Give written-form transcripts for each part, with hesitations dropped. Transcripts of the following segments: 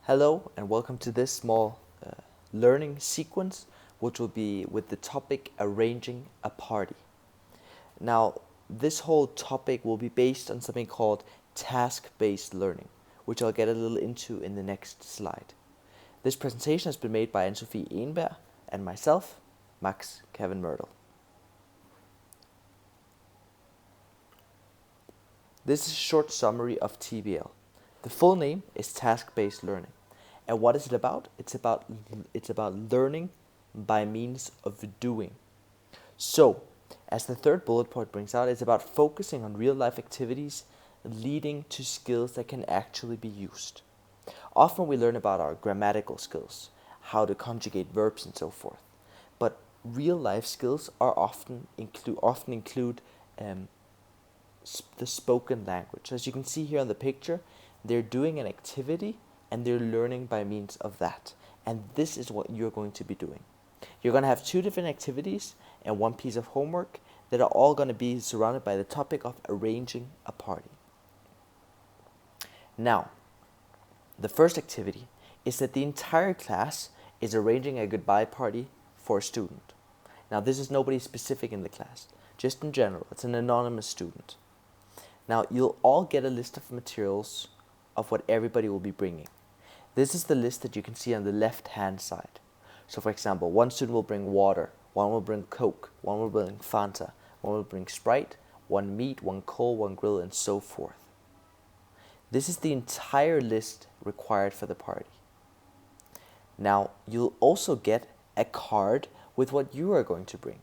Hello and welcome to this small learning sequence, which will be with the topic arranging a party. Now, this whole topic will be based on something called task-based learning, which I'll get a little into in the next slide. This presentation has been made by Anne-Sophie Enberg and myself, Max Kevin Myrtle. This is a short summary of TBL. The full name is task-based learning. And what is it about? It's about learning by means of doing. So, as the third bullet point brings out, it's about focusing on real life activities leading to skills that can actually be used. Often we learn about our grammatical skills, how to conjugate verbs and so forth. But real life skills are often include the spoken language. As you can see here on the picture, they're doing an activity and they're learning by means of that. And this is what you're going to be doing. You're going to have two different activities and one piece of homework that are all going to be surrounded by the topic of arranging a party. Now, the first activity is that the entire class is arranging a goodbye party for a student. Now, this is nobody specific in the class, just in general. It's an anonymous student. Now, you'll all get a list of materials of what everybody will be bringing. This is the list that you can see on the left-hand side. So, for example, one student will bring water, one will bring Coke, one will bring Fanta, one will bring Sprite, one meat, one coal, one grill, and so forth. This is the entire list required for the party. Now, you'll also get a card with what you are going to bring.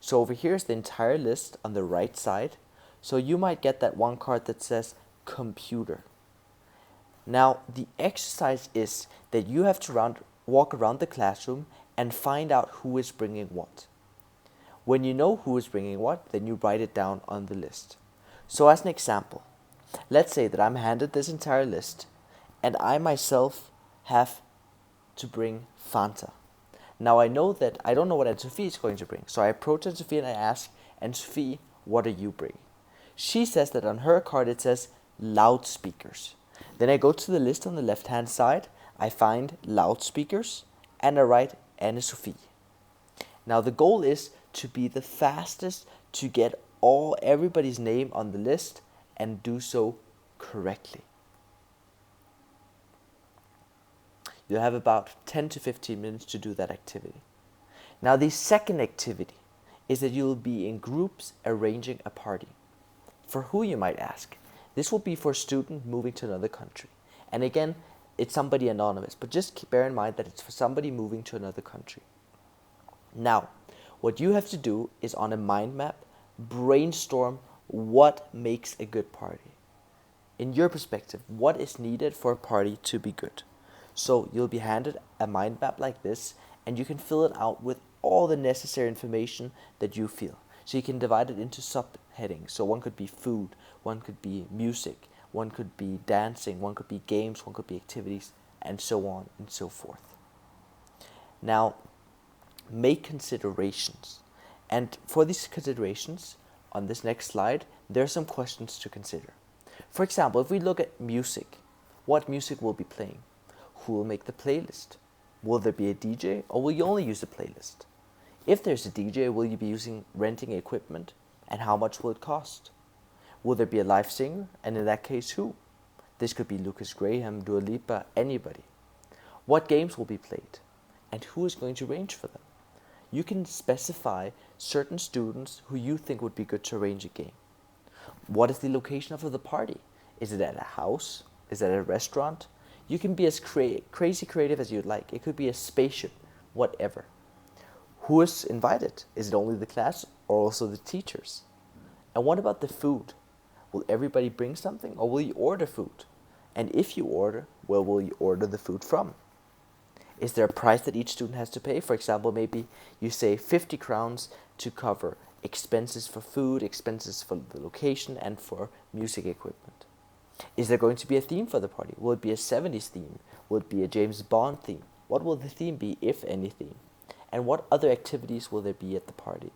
So over here is the entire list on the right side. So you might get that one card that says computer. Now, the exercise is that you have to walk around the classroom and find out who is bringing what. When you know who is bringing what, then you write it down on the list. So as an example, let's say that I'm handed this entire list and I myself have to bring Fanta. Now I know that I don't know what Anne-Sophie is going to bring. So I approach Anne-Sophie and I ask, Anne-Sophie, what are you bringing? She says that on her card it says loudspeakers. Then I go to the list on the left hand side, I find loudspeakers, and I write Anne-Sophie. Now the goal is to be the fastest to get everybody's name on the list and do so correctly. You'll have about 10 to 15 minutes to do that activity. Now the second activity is that you'll be in groups arranging a party. For who, you might ask? This will be for a student moving to another country. And again, it's somebody anonymous, but just bear in mind that it's for somebody moving to another country. Now, what you have to do is on a mind map, brainstorm what makes a good party. In your perspective, what is needed for a party to be good? So you'll be handed a mind map like this, and you can fill it out with all the necessary information that you feel. So you can divide it into subheadings. So one could be food, one could be music, one could be dancing, one could be games, one could be activities, and so on and so forth. Now, make considerations. And for these considerations, on this next slide, there are some questions to consider. For example, if we look at music, what music will be playing? Who will make the playlist? Will there be a DJ, or will you only use the playlist? If there's a DJ, will you be renting equipment, and how much will it cost? Will there be a live singer, and in that case, who? This could be Lucas Graham, Dua Lipa, anybody. What games will be played, and who is going to arrange for them? You can specify certain students who you think would be good to arrange a game. What is the location of the party? Is it at a house? Is it at a restaurant? You can be as crazy creative as you'd like. It could be a spaceship, whatever. Who is invited? Is it only the class or also the teachers? And what about the food? Will everybody bring something, or will you order food? And if you order, where will you order the food from? Is there a price that each student has to pay? For example, maybe you say 50 crowns to cover expenses for food, expenses for the location, and for music equipment. Is there going to be a theme for the party? Will it be a 70s theme? Will it be a James Bond theme? What will the theme be, if any theme? And what other activities will there be at the party?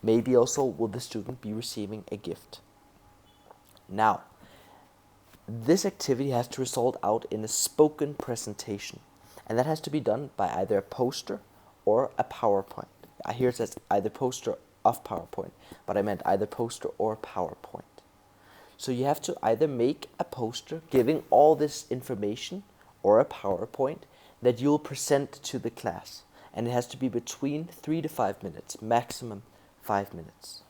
Maybe also will the student be receiving a gift? Now, This activity has to result out in a spoken presentation, and that has to be done by either a poster or a PowerPoint. Here it says either poster of PowerPoint, but I meant either poster or PowerPoint. So you have to either make a poster giving all this information or a PowerPoint that you'll present to the class. And it has to be between 3 to 5 minutes, maximum 5 minutes.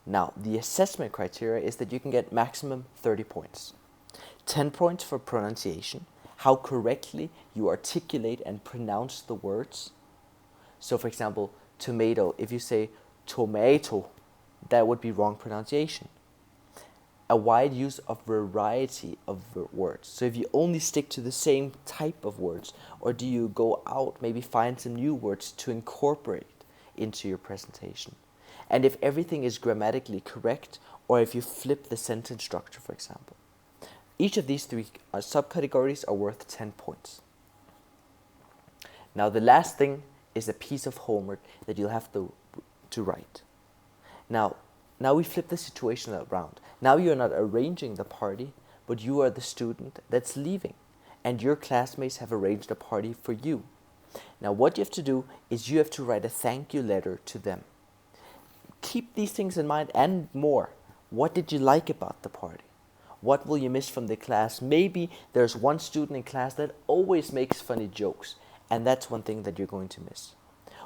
Now, the assessment criteria is that you can get maximum 30 points. 10 points for pronunciation, how correctly you articulate and pronounce the words. So for example, tomato, if you say tomato, that would be wrong pronunciation. A wide use of variety of words. So if you only stick to the same type of words, or do you go out, maybe find some new words to incorporate into your presentation. And if everything is grammatically correct, or if you flip the sentence structure, for example. Each of these three subcategories are worth 10 points. Now the last thing is a piece of homework that you'll have to write. Now we flip the situation around. Now you're not arranging the party, but you are the student that's leaving, and your classmates have arranged a party for you. Now what you have to do is you have to write a thank you letter to them. Keep these things in mind and more. What did you like about the party? What will you miss from the class? Maybe there's one student in class that always makes funny jokes, and that's one thing that you're going to miss.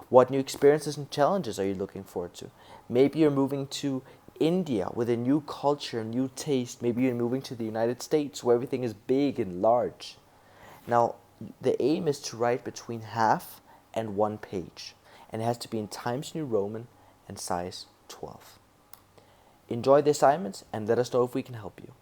What new experiences and challenges are you looking forward to? Maybe you're moving to India with a new culture, new taste. Maybe you're moving to the United States where everything is big and large. Now, the aim is to write between half and 1 page, and it has to be in Times New Roman and size 12. Enjoy the assignments and let us know if we can help you.